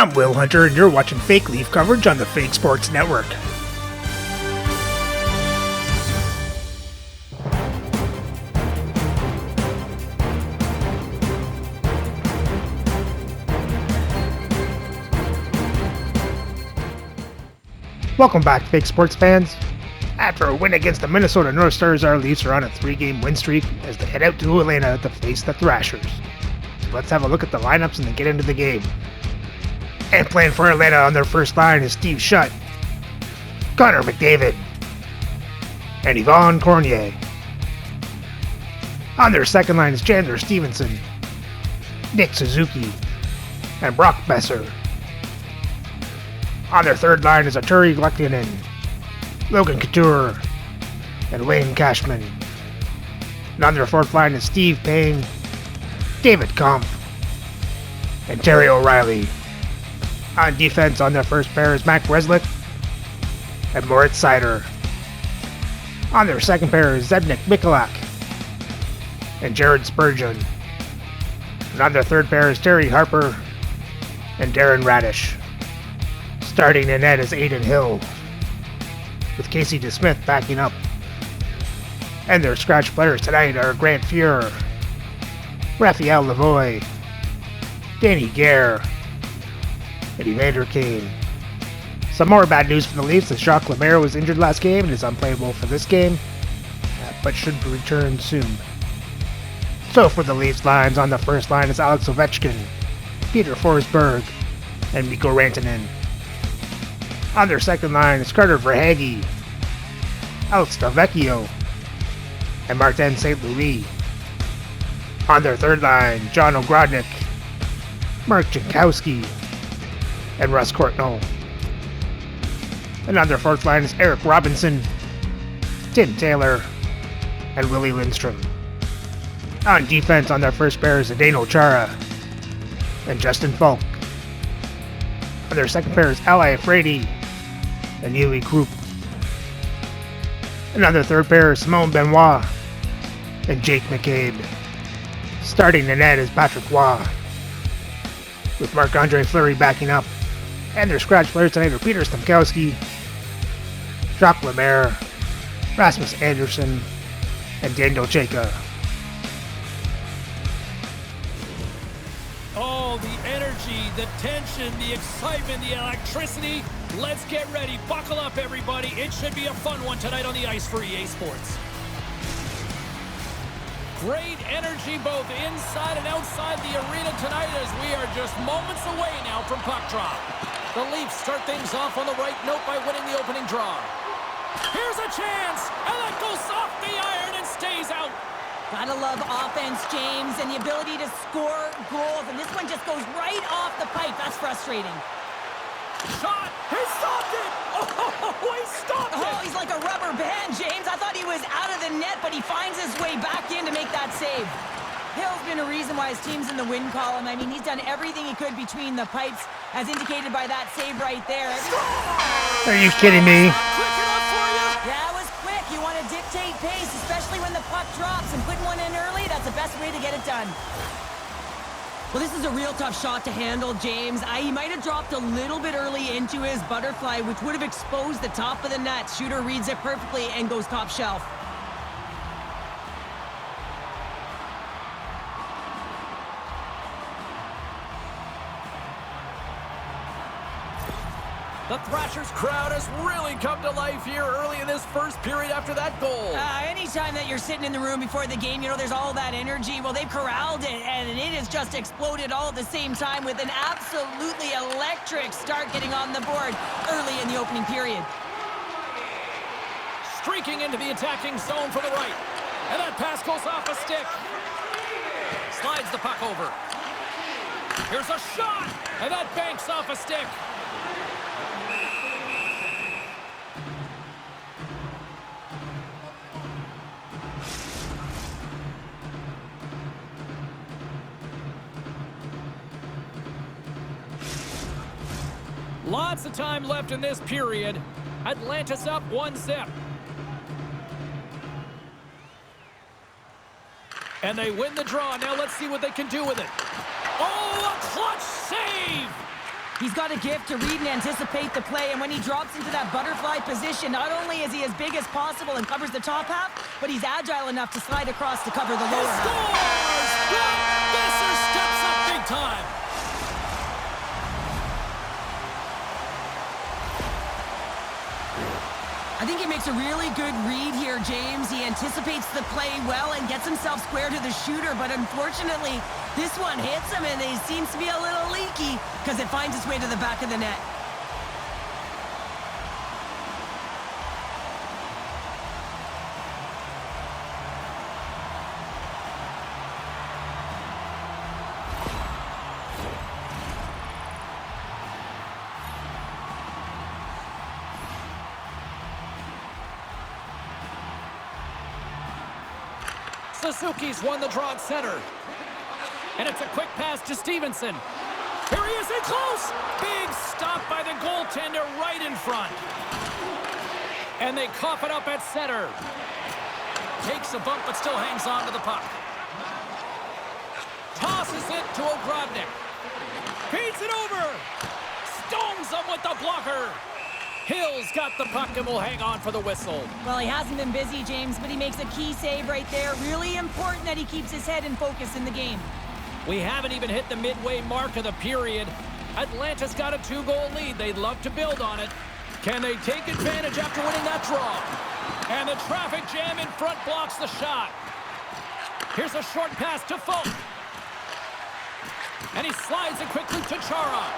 I'm Will Hunter, and you're watching Fake Leaf coverage on the Fake Sports Network. Welcome back, Fake Sports fans. After a win against the Minnesota North Stars, our Leafs are on a 3-game win streak as they head out to Atlanta to face the Thrashers. So let's have a look at the lineups and then get into the game. And playing for Atlanta on their first line is Steve Shutt, Connor McDavid, and Yvonne Cornier. On their second line is Chandler Stevenson, Nick Suzuki, and Brock Besser. On their third line is Arturi Lehkonen, Logan Couture, and Wayne Cashman. And on their fourth line is Steve Payne, David Kampf, and Terry O'Reilly. On defense on their first pair is Mac Reslick and Moritz Seider. On their second pair is Zednik Mikulak and Jared Spurgeon. And on their third pair is Terry Harper and Darren Radish. Starting in net is Aiden Hill, with Casey DeSmith backing up. And their scratch players tonight are Grant Fuhrer, Raphael Lavoie, Danny Gare, and Evander Kane. Some more bad news for the Leafs as Jacques Lemaire was injured last game and is unplayable for this game, but should return soon. So for the Leafs lines, on the first line is Alex Ovechkin, Peter Forsberg, and Mikko Rantanen. On their second line is Carter Verhaeghe, Alex Delvecchio, and Martin St. Louis. On their third line, John Ogrodnik, Mark Jankowski, and Russ Courtnall. And on their fourth line is Eric Robinson, Tim Taylor, and Willie Lindstrom. On defense on their first pair is Zdeno Chara and Justin Falk. On their second pair is Ali Frady and Yui Krupp. And on their third pair is Simone Benoit and Jake McCabe. Starting the net is Patrick Waugh, with Marc-Andre Fleury backing up. And their scratch players tonight are Peter Stamkowski, Jacques Lemaire, Rasmus Andersson, and Daniel Chayka. Oh, the energy, the tension, the excitement, the electricity. Let's get ready. Buckle up, everybody. It should be a fun one tonight on the ice for EA Sports. Great energy both inside and outside the arena tonight as we are just moments away now from puck drop. The Leafs start things off on the right note by winning the opening draw. Here's a chance, and that goes off the iron and stays out. Gotta love offense, James, and the ability to score goals, and this one just goes right off the pipe. That's frustrating. Shot! He stopped it! Oh, he stopped it! Oh, he's like a rubber band, James. I thought he was out of the net, but he finds his way back in to make that save. Hill's been a reason why his team's in the win column. I mean, he's done everything he could between the pipes, as indicated by that save right there. Are you kidding me? Quick enough for you? Yeah, it was quick. You want to dictate pace, especially when the puck drops, and putting one in early, that's the best way to get it done. Well, this is a real tough shot to handle, James. He might have dropped a little bit early into his butterfly, which would have exposed the top of the net. Shooter reads it perfectly and goes top shelf. The Thrashers crowd has really come to life here early in this first period after that goal. Anytime that you're sitting in the room before the game, you know, there's all that energy. Well, they've corralled it, and it has just exploded all at the same time with an absolutely electric start getting on the board early in the opening period. Streaking into the attacking zone from the right. And that pass goes off a stick. Slides the puck over. Here's a shot, and that banks off a stick. Lots of time left in this period. Atlanta's up 1-0. And they win the draw. Now let's see what they can do with it. Oh, a clutch save! He's got a gift to read and anticipate the play, and when he drops into that butterfly position, not only is he as big as possible and covers the top half, but he's agile enough to slide across to cover the lower half. Scores! Besser steps up big time. I think he makes a really good read here, James. He anticipates the play well and gets himself square to the shooter, but unfortunately, this one hits him and he seems to be a little leaky because it finds its way to the back of the net. Suzuki's won the draw at center. And it's a quick pass to Stevenson. Here he is in close. Big stop by the goaltender right in front. And they cough it up at center. Takes a bump but still hangs on to the puck. Tosses it to Ogrodnik. Feeds it over. Stones him with the blocker. Hill's got the puck and will hang on for the whistle. Well, he hasn't been busy, James, but he makes a key save right there. Really important that he keeps his head in focus in the game. We haven't even hit the midway mark of the period. Atlanta's got a 2-goal lead. They'd love to build on it. Can they take advantage after winning that draw? And the traffic jam in front blocks the shot. Here's a short pass to Folk. And he slides it quickly to Chara.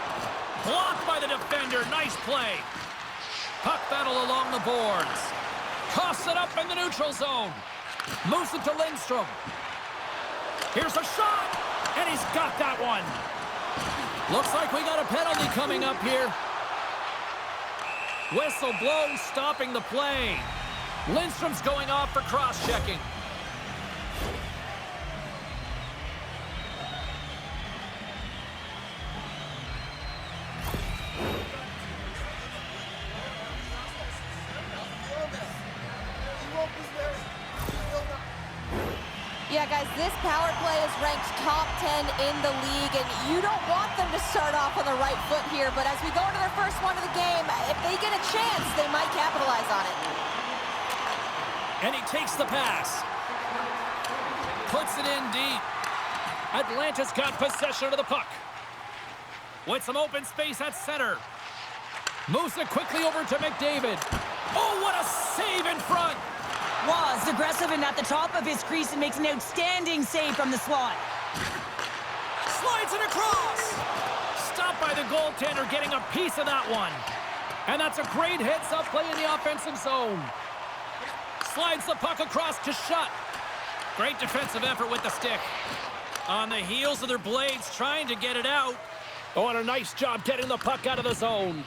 Blocked by the defender. Nice play. Puck battle along the boards. Toss it up in the neutral zone. Moves it to Lindstrom. Here's a shot. And he's got that one. Looks like we got a penalty coming up here. Whistle blows, stopping the play. Lindstrom's going off for cross-checking. Yeah, guys, this power play is ranked top 10 in the league, and you don't want them to start off on the right foot here, but as we go into their first one of the game, if they get a chance, they might capitalize on it. And he takes the pass. Puts it in deep. Atlanta's got possession of the puck. With some open space at center. Moves it quickly over to McDavid. Oh, what a save in front! Was aggressive and at the top of his crease and makes an outstanding save from the slot. Slides it across. Stopped by the goaltender, getting a piece of that one. And that's a great heads-up play in the offensive zone. Slides the puck across to Shutt. Great defensive effort with the stick. On the heels of their blades, trying to get it out. Oh, and a nice job getting the puck out of the zone.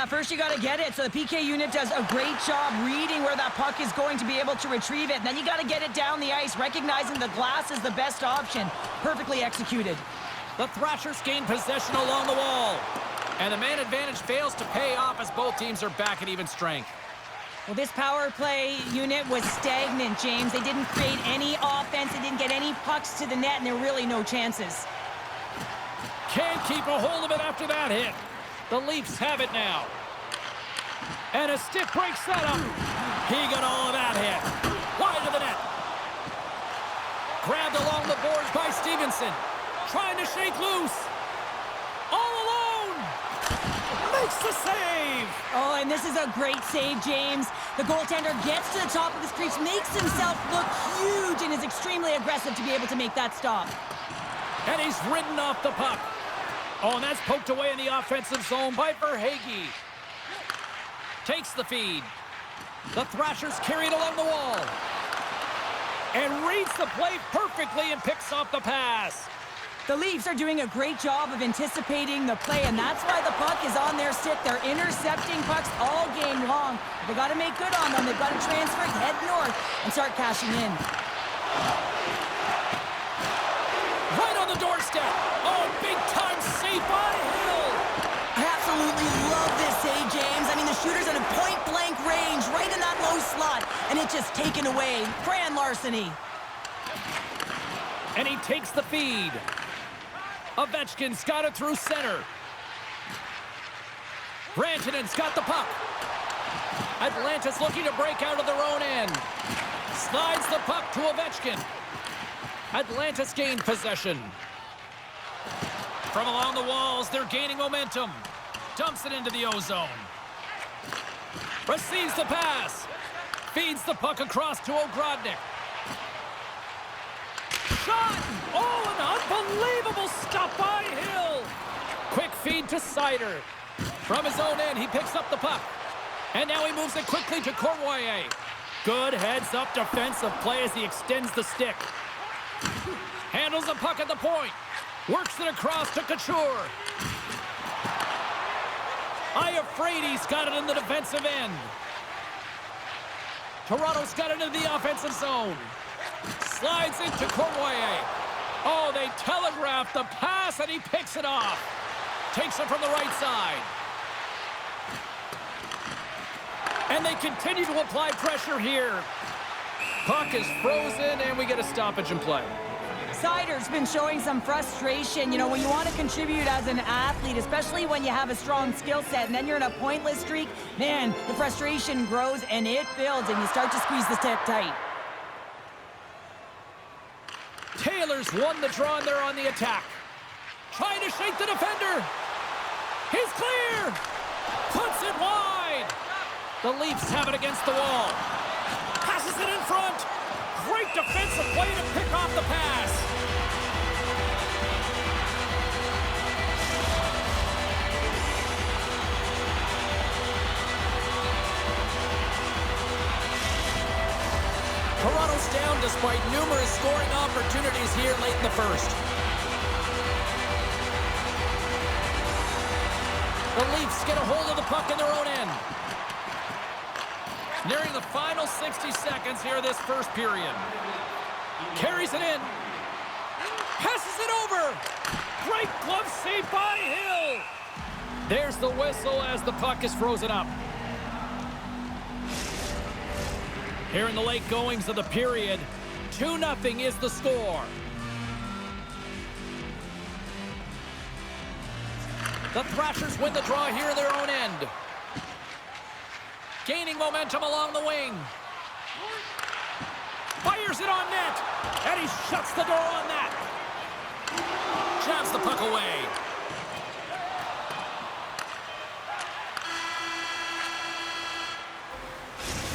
First you got to get it, so the PK unit does a great job reading where that puck is going to be able to retrieve it. And then you got to get it down the ice, recognizing the glass is the best option. Perfectly executed. The Thrashers gain possession along the wall. And the man advantage fails to pay off as both teams are back at even strength. Well, this power play unit was stagnant, James. They didn't create any offense. They didn't get any pucks to the net, and there were really no chances. Can't keep a hold of it after that hit. The Leafs have it now. And a stick breaks that up. He got all of that hit. Wide of the net. Grabbed along the boards by Stevenson. Trying to shake loose. All alone. Makes the save. Oh, and this is a great save, James. The goaltender gets to the top of his crease, makes himself look huge, and is extremely aggressive to be able to make that stop. And he's ridden off the puck. Oh, and that's poked away in the offensive zone by Verhaeghe. Takes the feed. The Thrashers carry it along the wall. And reads the play perfectly and picks off the pass. The Leafs are doing a great job of anticipating the play, and that's why the puck is on their stick. They're intercepting pucks all game long. They got to make good on them. They've got to transfer, head north, and start cashing in. Right on the doorstep. Oh, big-time save by Hill. I absolutely love this save, James. I mean, the shooter's in a point-blank range, right in that low slot, and it's just taken away. Grand larceny. And he takes the feed. Ovechkin's got it through center. Rantanen's got the puck. Atlanta's looking to break out of their own end. Slides the puck to Ovechkin. Atlanta's gained possession. From along the walls, they're gaining momentum. Dumps it into the O-zone. Receives the pass. Feeds the puck across to Ogrodnik. Shot! Oh, an unbelievable stop by Hill. Quick feed to Seider. From his own end, he picks up the puck. And now he moves it quickly to Cournoyer. Good heads-up defensive play as he extends the stick. Handles the puck at the point. Works it across to Couture. Iafrady's got it in the defensive end. Toronto's got it into the offensive zone. Slides into Cournoyer. Oh, they telegraph the pass, and he picks it off. Takes it from the right side. And they continue to apply pressure here. Puck is frozen, and we get a stoppage in play. Seider's been showing some frustration. You know, when you want to contribute as an athlete, especially when you have a strong skill set, and then you're in a pointless streak, man, the frustration grows and it builds, and you start to squeeze the stick tight. Taylor's won the draw, and they're on the attack. Trying to shake the defender. He's clear. Puts it wide. The Leafs have it against the wall. Passes it in front. Great defensive play to pick off the pass. Toronto's down despite numerous scoring opportunities here late in the first. The Leafs get a hold of the puck in their own end. Nearing the final 60 seconds here this first period. Carries it in. Passes it over. Great glove save by Hill. There's the whistle as the puck is frozen up. Here in the late goings of the period, 2-0 is the score. The Thrashers win the draw here in their own end. Gaining momentum along the wing. Fires it on net. And he shuts the door on that. Jabs the puck away.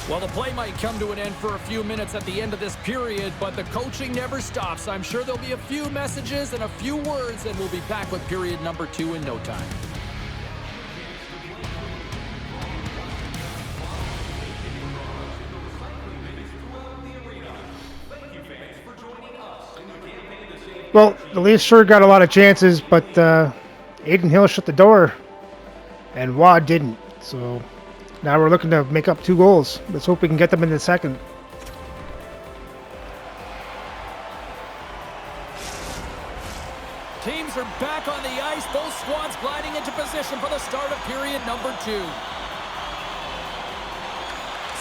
Well, the play might come to an end for a few minutes at the end of this period, but the coaching never stops. I'm sure there'll be a few messages and a few words, and we'll be back with period number 2 in no time. Well, the Leafs sure got a lot of chances, but Adin Hill shut the door, and Waugh didn't. So now we're looking to make up 2 goals. Let's hope we can get them in the second. Teams are back on the ice. Both squads gliding into position for the start of period number 2.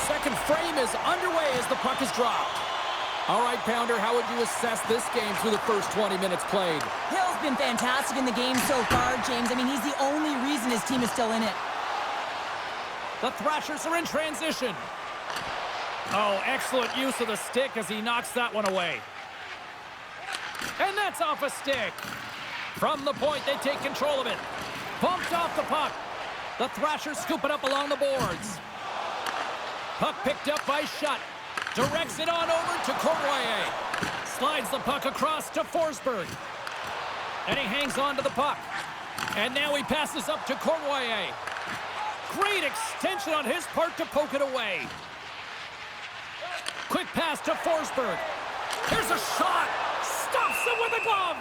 Second frame is underway as the puck is dropped. All right, Pounder, how would you assess this game through the first 20 minutes played? Hill's been fantastic in the game so far, James. I mean, he's the only reason his team is still in it. The Thrashers are in transition. Oh, excellent use of the stick as he knocks that one away. And that's off a stick. From the point, they take control of it. Bumped off the puck. The Thrashers scoop it up along the boards. Puck picked up by Schutt. Directs it on over to Cournoyer. Slides the puck across to Forsberg. And he hangs on to the puck. And now he passes up to Cournoyer. Great extension on his part to poke it away. Quick pass to Forsberg. Here's a shot. Stops him with a glove.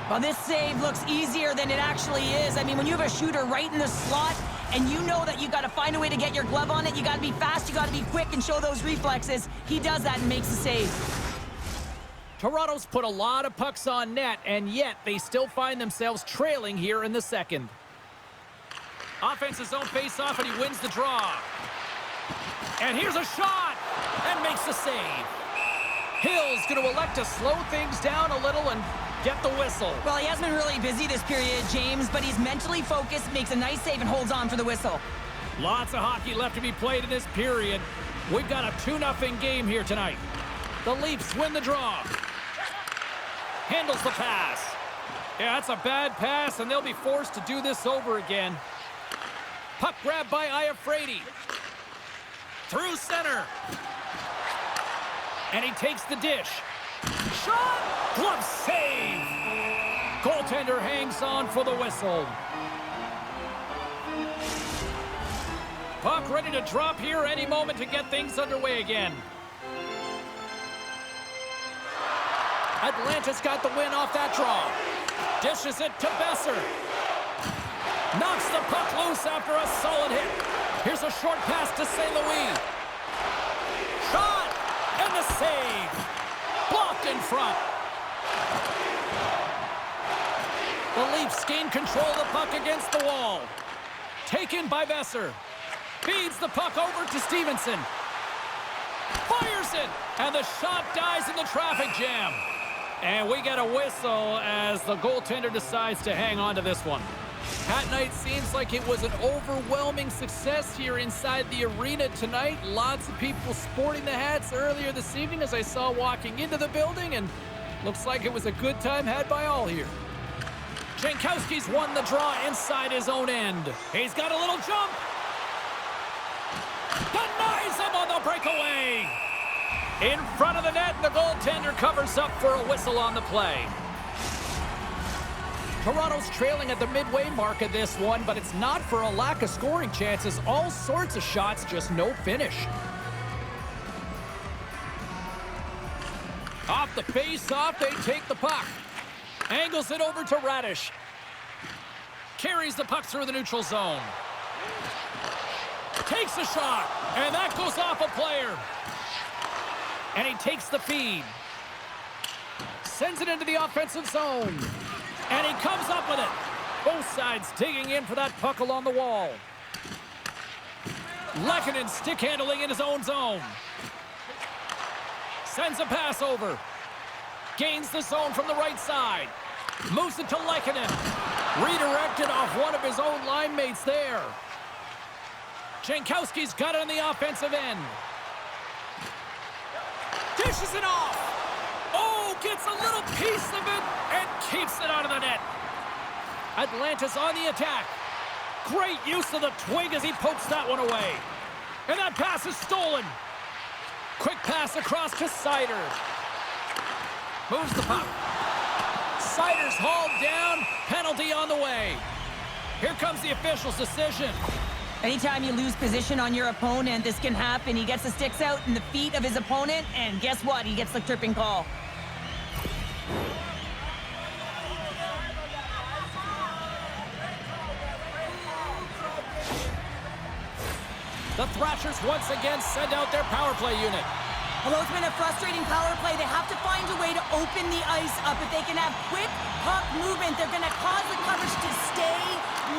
Well, this save looks easier than it actually is. I mean, when you have a shooter right in the slot and you know that you got to find a way to get your glove on it, you got to be fast, you got to be quick and show those reflexes. He does that and makes the save. Toronto's put a lot of pucks on net, and yet they still find themselves trailing here in the second. Offense's own face-off, and he wins the draw. And here's a shot, and makes the save. Hill's going to elect to slow things down a little and get the whistle. Well, he has been really busy this period, James, but he's mentally focused, makes a nice save, and holds on for the whistle. Lots of hockey left to be played in this period. We've got a 2-0 game here tonight. The Leafs win the draw. Handles the pass. Yeah, that's a bad pass, and they'll be forced to do this over again. Puck grab by Iafrate. Through center. And he takes the dish. Shot! Glove save! Goaltender hangs on for the whistle. Puck ready to drop here any moment to get things underway again. Atlanta's got the win off that draw. Dishes it to Besser. Knocks the puck loose after a solid hit. Here's a short pass to St. Louis. Shot! And the save. Blocked in front. The Leafs gain control of the puck against the wall. Taken by Besser. Feeds the puck over to Stevenson. Fires it! And the shot dies in the traffic jam. And we get a whistle as the goaltender decides to hang on to this one. Hat night seems like it was an overwhelming success here inside the arena tonight. Lots of people sporting the hats earlier this evening as I saw walking into the building, and looks like it was a good time had by all here. Jankowski's won the draw inside his own end. He's got a little jump. Denies him on the breakaway. In front of the net, the goaltender covers up for a whistle on the play. Toronto's trailing at the midway mark of this one, but it's not for a lack of scoring chances. All sorts of shots, just no finish. Off the face-off, they take the puck. Angles it over to Radish. Carries the puck through the neutral zone. Takes a shot, and that goes off a player. And he takes the feed. Sends it into the offensive zone. And he comes up with it. Both sides digging in for that puck along the wall. Lehkonen stick handling in his own zone. Sends a pass over. Gains the zone from the right side. Moves it to Lehkonen. Redirected off one of his own line mates there. Jankowski's got it on the offensive end. Dishes it off. Oh, gets a little piece of it and keeps it out of the net. Atlanta's on the attack. Great use of the twig as he pokes that one away. And that pass is stolen. Quick pass across to Seider. Moves the puck. Seider's hauled down. Penalty on the way. Here comes the official's decision. Anytime you lose position on your opponent, this can happen. He gets the sticks out in the feet of his opponent, and guess what? He gets the tripping call. The Thrashers once again send out their power play unit. Although it's been a frustrating power play, they have to find a way to open the ice up. If they can have quick puck movement, they're going to cause the coverage to stay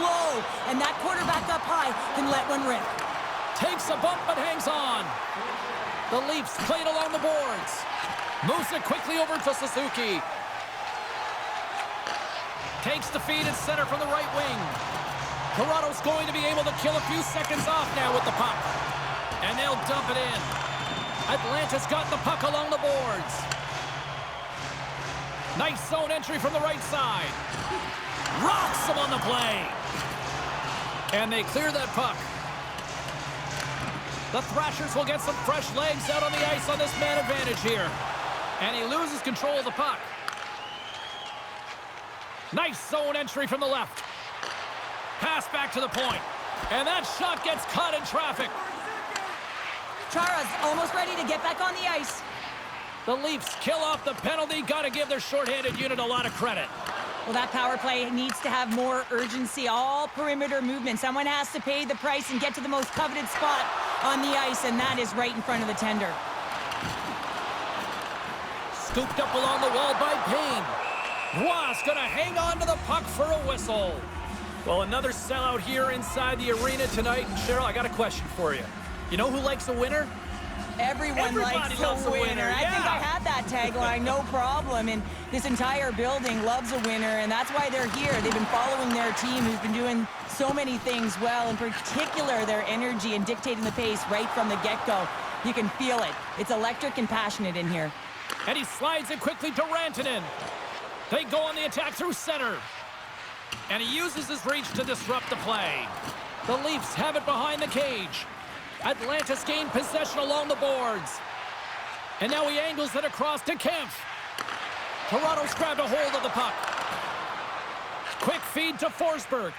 low. And that quarterback up high can let one rip. Takes a bump but hangs on. The Leafs play it along the boards. Moves it quickly over to Suzuki. Takes the feed at center from the right wing. Toronto's going to be able to kill a few seconds off now with the puck. And they'll dump it in. Atlanta's got the puck along the boards. Nice zone entry from the right side. Rocks him on the play. And they clear that puck. The Thrashers will get some fresh legs out on the ice on this man advantage here. And he loses control of the puck. Nice zone entry from the left. Pass back to the point. And that shot gets caught in traffic. Chara's almost ready to get back on the ice. The Leafs kill off the penalty. Got to give their shorthanded unit a lot of credit. Well, that power play needs to have more urgency. All perimeter movement. Someone has to pay the price and get to the most coveted spot on the ice, and that is right in front of the tender. Scooped up along the wall by Payne. Ross gonna hang on to the puck for a whistle. Well, another sellout here inside the arena tonight. And Cheryl, I got a question for you. You know who likes a winner? Everyone likes loves a winner. I think yeah. I had that tagline, no problem. And this entire building loves a winner, and that's why they're here. They've been following their team, who's been doing so many things well, in particular their energy and dictating the pace right from the get-go. You can feel it. It's electric and passionate in here. And he slides it quickly to Rantanen. They go on the attack through center. And he uses his reach to disrupt the play. The Leafs have it behind the cage. Atlanta's gained possession along the boards. And now he angles it across to Kempf. Toronto's grabbed a hold of the puck. Quick feed to Forsberg.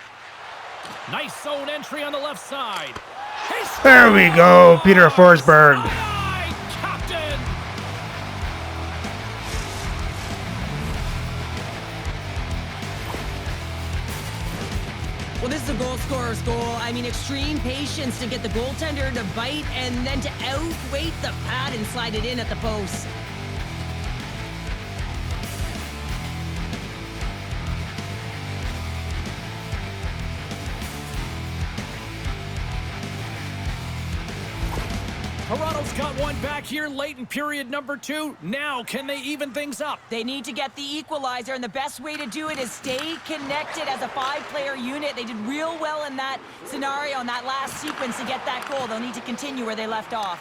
Nice zone entry on the left side. There we go, Peter Forsberg. Aye, Captain! Well, this is a goal scorer's goal. I mean, extreme patience to get the goaltender to bite and then to outweight the pad and slide it in at the post. Toronto's got one back here late in period number 2. Now, can they even things up? They need to get the equalizer, and the best way to do it is stay connected as a 5-player unit. They did real well in that scenario, in that last sequence, to get that goal. They'll need to continue where they left off.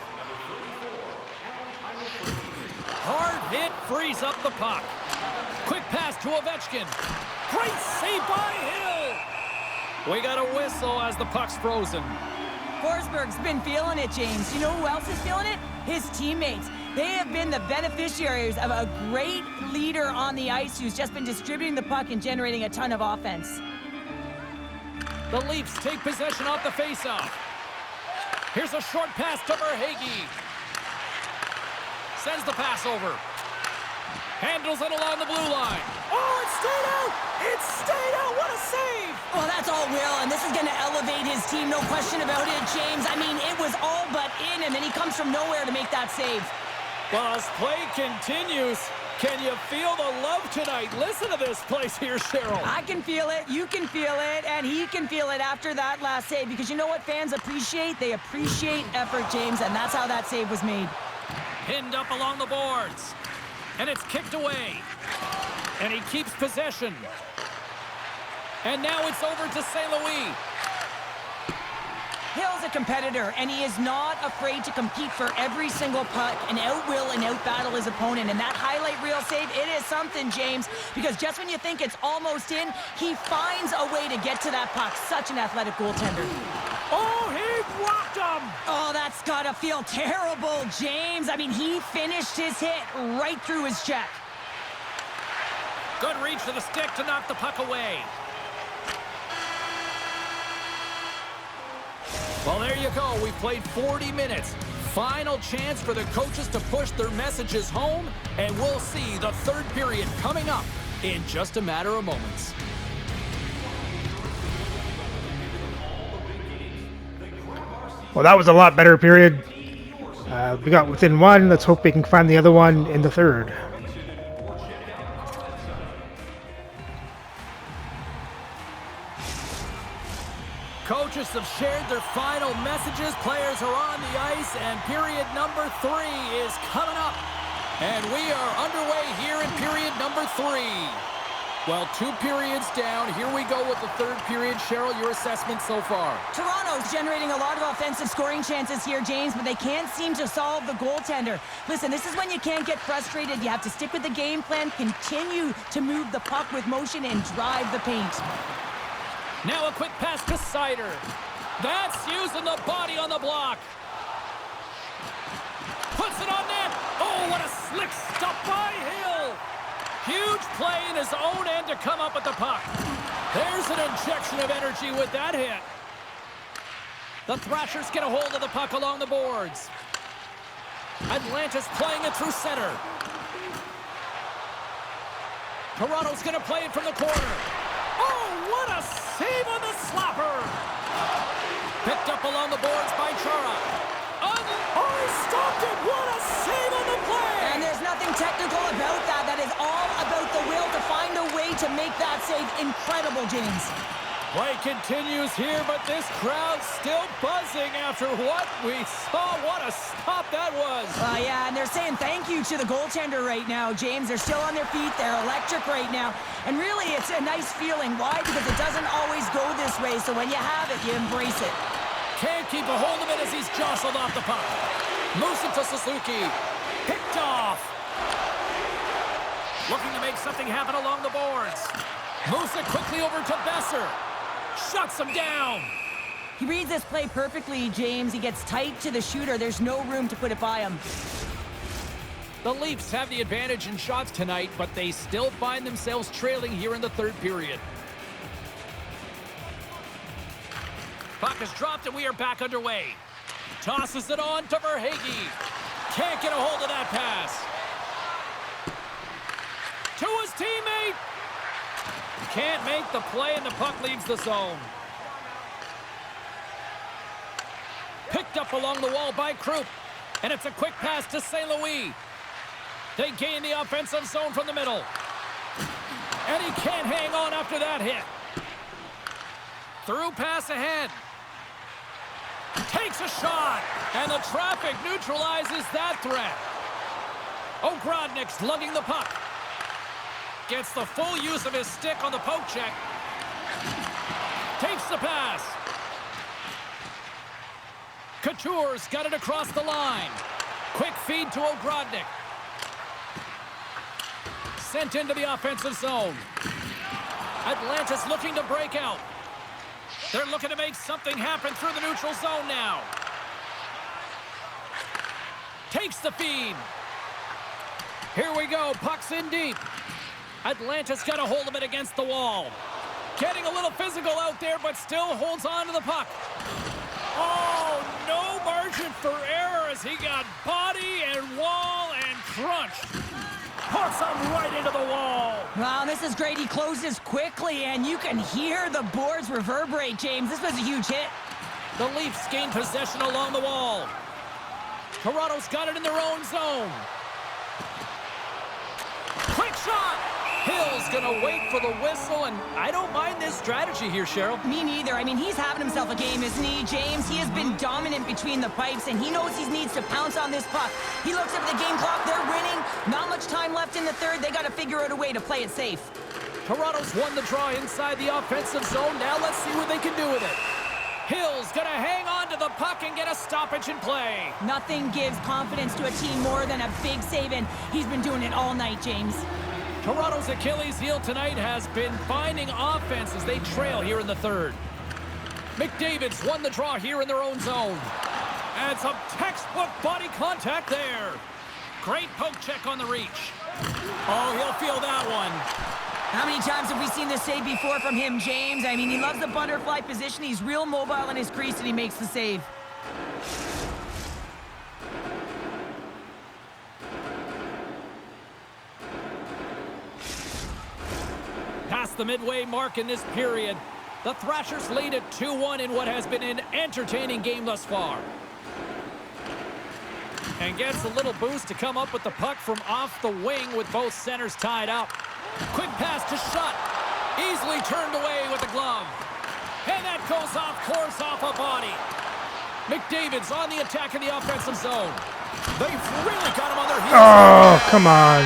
Hard hit frees up the puck. Quick pass to Ovechkin. Great save by Hill. We got a whistle as the puck's frozen. Forsberg's been feeling it, James. You know who else is feeling it? His teammates. They have been the beneficiaries of a great leader on the ice who's just been distributing the puck and generating a ton of offense. The Leafs take possession off the faceoff. Here's a short pass to Verhaeghe. Sends the pass over. Handles it along the blue line. Oh, it stayed out! It stayed out! What a save! Well, that's all Will, and this is going to elevate his team, no question about it, James. I mean, it was all but in him, and he comes from nowhere to make that save. Well, as play continues, can you feel the love tonight? Listen to this place here, Cheryl. I can feel it, you can feel it, and he can feel it after that last save, because you know what fans appreciate? They appreciate effort, James, and that's how that save was made. Pinned up along the boards. And it's kicked away. And he keeps possession. And now it's over to St. Louis. Hill's a competitor, and he is not afraid to compete for every single puck and outwill and outbattle his opponent. And that highlight reel save, it is something, James, because just when you think it's almost in, he finds a way to get to that puck. Such an athletic goaltender. Oh, he rocked him! Oh, that's gotta feel terrible, James. I mean, he finished his hit right through his check. Good reach to the stick to knock the puck away. Well, there you go. We've played 40 minutes. Final chance for the coaches to push their messages home, and we'll see the third period coming up in just a matter of moments. Well, that was a lot better period. We got within one. Let's hope we can find the other one in the third. Coaches have shared their final messages. Players are on the ice, and period number 3 is coming up. And we are underway here in period number 3. Well, 2 periods down. Here we go with the third period. Cheryl, your assessment so far? Toronto's generating a lot of offensive scoring chances here, James, but they can't seem to solve the goaltender. Listen, this is when you can't get frustrated. You have to stick with the game plan, continue to move the puck with motion, and drive the paint. Now a quick pass to Seider. That's using the body on the block. Puts it on net. Oh, what a slick stop by Hill. Huge play in his own end to come up with the puck. There's an injection of energy with that hit. The Thrashers get a hold of the puck along the boards. Atlanta's playing it through center. Toronto's going to play it from the corner. Oh, what a save on the slapper! Picked up along the boards by Chara. Oh, he stopped it! What a save on the play! And there's nothing technical about that. That is all about the will to find a way to make that save incredible, James. Play continues here, but this crowd's still buzzing after what we saw. What a stop that was. Yeah, and they're saying thank you to the goaltender right now, James. They're still on their feet. They're electric right now. And really, it's a nice feeling. Why? Because it doesn't always go this way, so when you have it, you embrace it. Can't keep a hold of it as he's jostled off the puck. Moves it to Suzuki. Picked off. Looking to make something happen along the boards. Moves it quickly over to Besser. Shuts him down. He reads this play perfectly, James. He gets tight to the shooter. There's no room to put it by him. The Leafs have the advantage in shots tonight, but they still find themselves trailing here in the third period. Puck is dropped and we are back underway. Tosses it on to Verhaeghe. Can't get a hold of that pass. To his teammate. Can't make the play and the puck leaves the zone. Picked up along the wall by Krupp. And it's a quick pass to St. Louis. They gain the offensive zone from the middle. And he can't hang on after that hit. Through pass ahead. Takes a shot. And the traffic neutralizes that threat. Ogrodnik's lugging the puck. Gets the full use of his stick on the poke check. Takes the pass. Couture's got it across the line. Quick feed to Ogrodnik. Sent into the offensive zone. Atlanta's looking to break out. They're looking to make something happen through the neutral zone now. Takes the feed. Here we go. Puck's in deep. Atlanta's got a hold of it against the wall. Getting a little physical out there, but still holds on to the puck. Oh, no margin for error as he got body and wall and crunched. Puts him right into the wall. Wow, this is great. He closes quickly, and you can hear the boards reverberate, James. This was a huge hit. The Leafs gain possession along the wall. Toronto's got it in their own zone. Quick shot. Hill's gonna wait for the whistle, and I don't mind this strategy here, Cheryl. Me neither. I mean, he's having himself a game, isn't he, James? He has been dominant between the pipes, and he knows he needs to pounce on this puck. He looks at the game clock. They're winning. Not much time left in the third. They got to figure out a way to play it safe. Toronto's won the draw inside the offensive zone. Now let's see what they can do with it. Hill's gonna hang on to the puck and get a stoppage in play. Nothing gives confidence to a team more than a big save, and he's been doing it all night, James. Toronto's Achilles heel tonight has been finding offense as they trail here in the third. McDavid's won the draw here in their own zone. And some textbook body contact there. Great poke check on the reach. Oh, he'll feel that one. How many times have we seen this save before from him, James? I mean, he loves the butterfly position. He's real mobile in his crease, and he makes the save. Past the midway mark in this period, the Thrashers lead at 2-1 in what has been an entertaining game thus far. And gets a little boost to come up with the puck from off the wing with both centers tied up. Quick pass to Shutt. Easily turned away with the glove. And that goes off course off a body. McDavid's on the attack in the offensive zone. They've really got him on their heels. Oh, come on.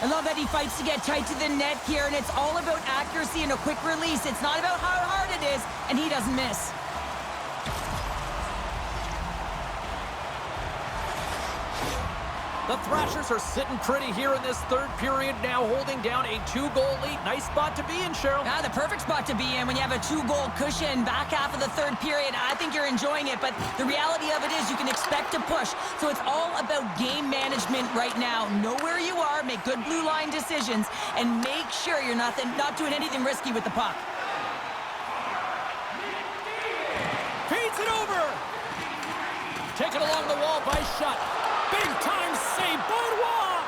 I love that he fights to get tight to the net here, and it's all about accuracy and a quick release. It's not about how hard it is, and he doesn't miss. The Thrashers are sitting pretty here in this third period, now holding down a 2-goal lead. Nice spot to be in, Cheryl. Ah, the perfect spot to be in when you have a 2-goal cushion back half of the third period. I think you're enjoying it, but the reality of it is you can expect to push. So it's all about game management right now. Know where you are, make good blue line decisions, and make sure you're not doing anything risky with the puck. Feeds it over. Taken along the wall by Shutt. Big time save by Roy.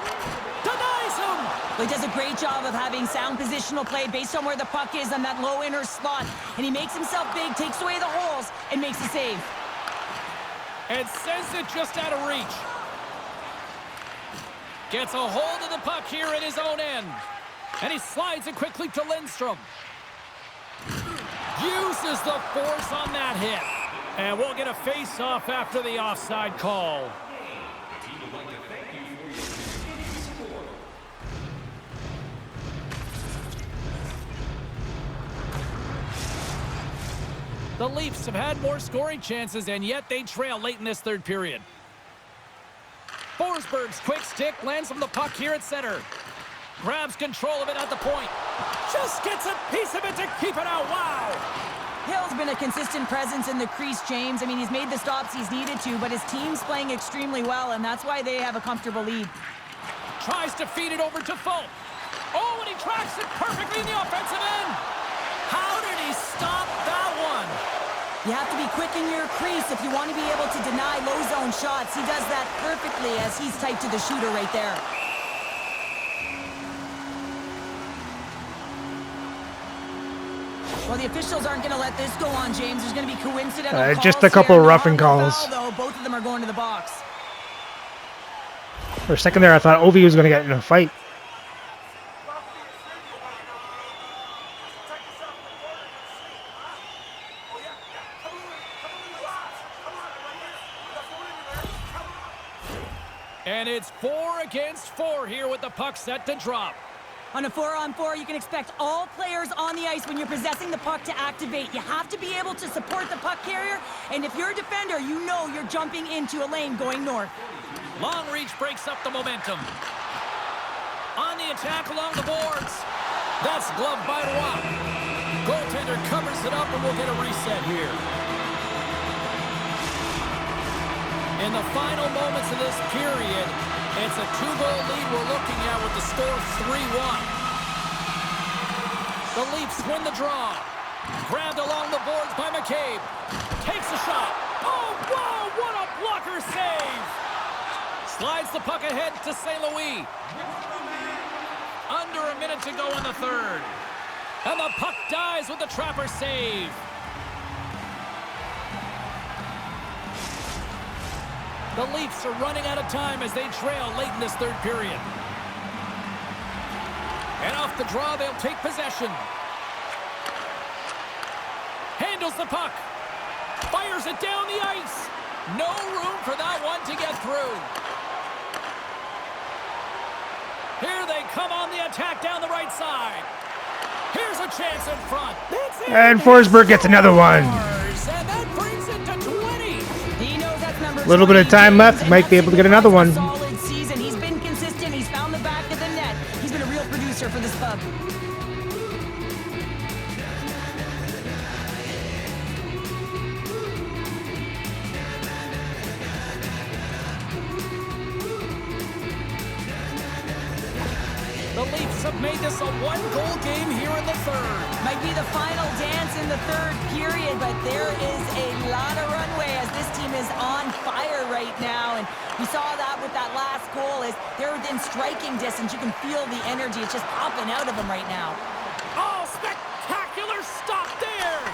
Denies him. Well, he does a great job of having sound positional play based on where the puck is on that low inner slot. And he makes himself big, takes away the holes, and makes a save. And sends it just out of reach. Gets a hold of the puck here in his own end. And he slides it quickly to Lindstrom. Uses the force on that hit. And we'll get a face-off after the offside call. The Leafs have had more scoring chances, and yet they trail late in this third period. Forsberg's quick stick lands from the puck here at center. Grabs control of it at the point. Just gets a piece of it to keep it out. Wow! Hill's been a consistent presence in the crease, James. I mean, he's made the stops he's needed to, but his team's playing extremely well, and that's why they have a comfortable lead. Tries to feed it over to Folk. Oh, and he tracks it perfectly in the offensive end. How did he stop that one? You have to be quick in your crease if you want to be able to deny low zone shots. He does that perfectly as he's tight to the shooter right there. Well, the officials aren't going to let this go on, James. There's going to be coincidental calls just a couple here. roughing calls. Foul, though. Both of them are going to the box. For a second there, I thought Ovi was going to get in a fight. And it's 4 against 4 here with the puck set to drop. On a 4-on-4, you can expect all players on the ice when you're possessing the puck to activate. You have to be able to support the puck carrier, and if you're a defender, you know you're jumping into a lane going north. Long reach breaks up the momentum. On the attack along the boards. That's gloved by Rock. Goaltender covers it up, and we'll get a reset here. In the final moments of this period, it's a 2-goal lead we're looking at with the score 3-1. The Leafs win the draw. Grabbed along the boards by McCabe. Takes a shot. Oh, wow, what a blocker save! Slides the puck ahead to St. Louis. Under a minute to go in the third. And the puck dies with the Trapper save. The Leafs are running out of time as they trail late in this third period. And off the draw, they'll take possession. Handles the puck. Fires it down the ice. No room for that one to get through. Here they come on the attack down the right side. Here's a chance in front. And Forsberg gets another one. And that brings it to 20. He knows that's number A little bit of time left. Might be able to get another one. Solid season. He's been consistent. He's found the back of the net. He's been a real producer for this club. The Leafs have made this a one-goal game here in the third. Might be the final dance in the third period, but there is a lot of runway as this team is on fire right now. And we saw that with that last goal as they're within striking distance. You can feel the energy. It's just popping out of them right now. Oh, spectacular stop there!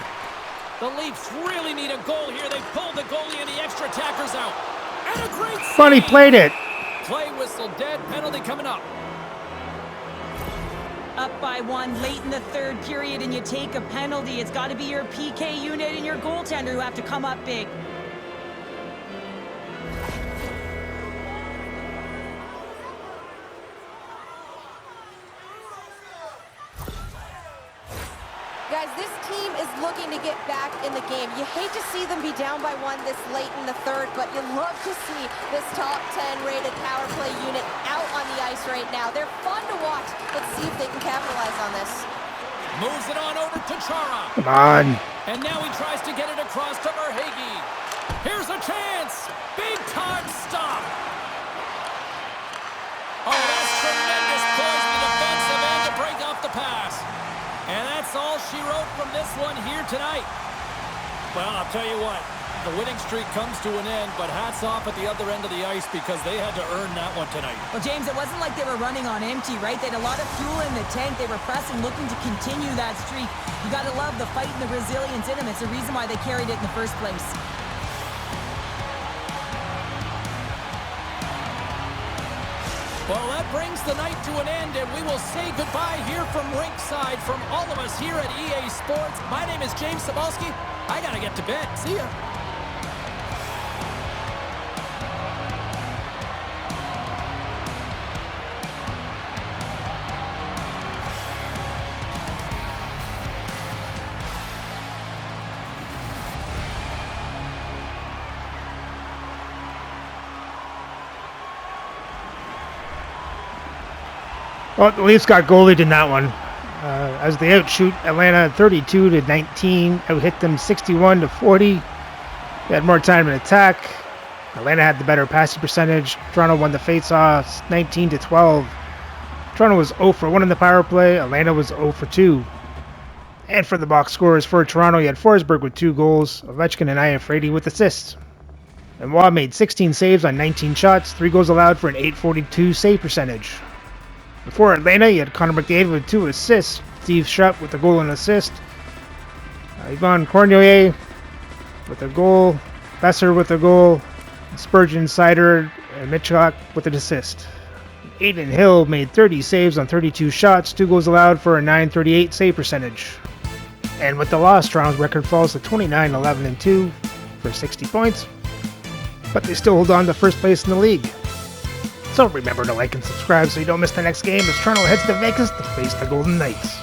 The Leafs really need a goal here. They pulled the goalie and the extra attackers out. And a great save. Funny played it. Play whistle dead. Penalty coming up. Up by one late in the third period and you take a penalty. It's got to be your PK unit and your goaltender who have to come up big. Guys, this team is looking to get back in the game. You hate to see them be down by one this late in the third, but you love to see this top 10 rated power play unit out on the ice right now. They're fun to watch. Let's see if they can capitalize on this. Moves it on over to Chara. Come on. And now he tries to get it across to Verhaeghe. Here's a chance. Big time stop. Oh, that's tremendous poise in the defensive end to break off the pass. And that's all she wrote from this one here tonight. Well, I'll tell you what, the winning streak comes to an end, but hats off at the other end of the ice because they had to earn that one tonight. Well, James, it wasn't like they were running on empty, right? They had a lot of fuel in the tank. They were pressing, looking to continue that streak. You got to love the fight and the resilience in them. It's the reason why they carried it in the first place. Well, that brings the night to an end, and we will say goodbye here from Rinkside from all of us here at EA Sports. My name is James Cebulski. I got to get to bed. See ya. Well, the Leafs got goalied in that one. As they outshoot Atlanta 32-19, out-hit them 61-40. They had more time in attack. Atlanta had the better passing percentage. Toronto won the face-offs 19-12. Toronto was 0 for 1 in the power play. Atlanta was 0 for 2. And for the box scores for Toronto, you had Forsberg with 2 goals, Ovechkin and Iafrate with assists. And Waugh made 16 saves on 19 shots, 3 goals allowed for an .842 save percentage. Before Atlanta, you had Connor McDavid with 2 assists, Steve Shutt with a goal and assist, Yvon Cornier with a goal, Besser with a goal, Spurgeon, Sider, and Mitchcock with an assist. Aiden Hill made 30 saves on 32 shots, 2 goals allowed for a .938 save percentage. And with the loss, Toronto's record falls to 29-11-2 for 60 points, but they still hold on to first place in the league. So remember to like and subscribe so you don't miss the next game as Toronto heads to Vegas to face the Golden Knights.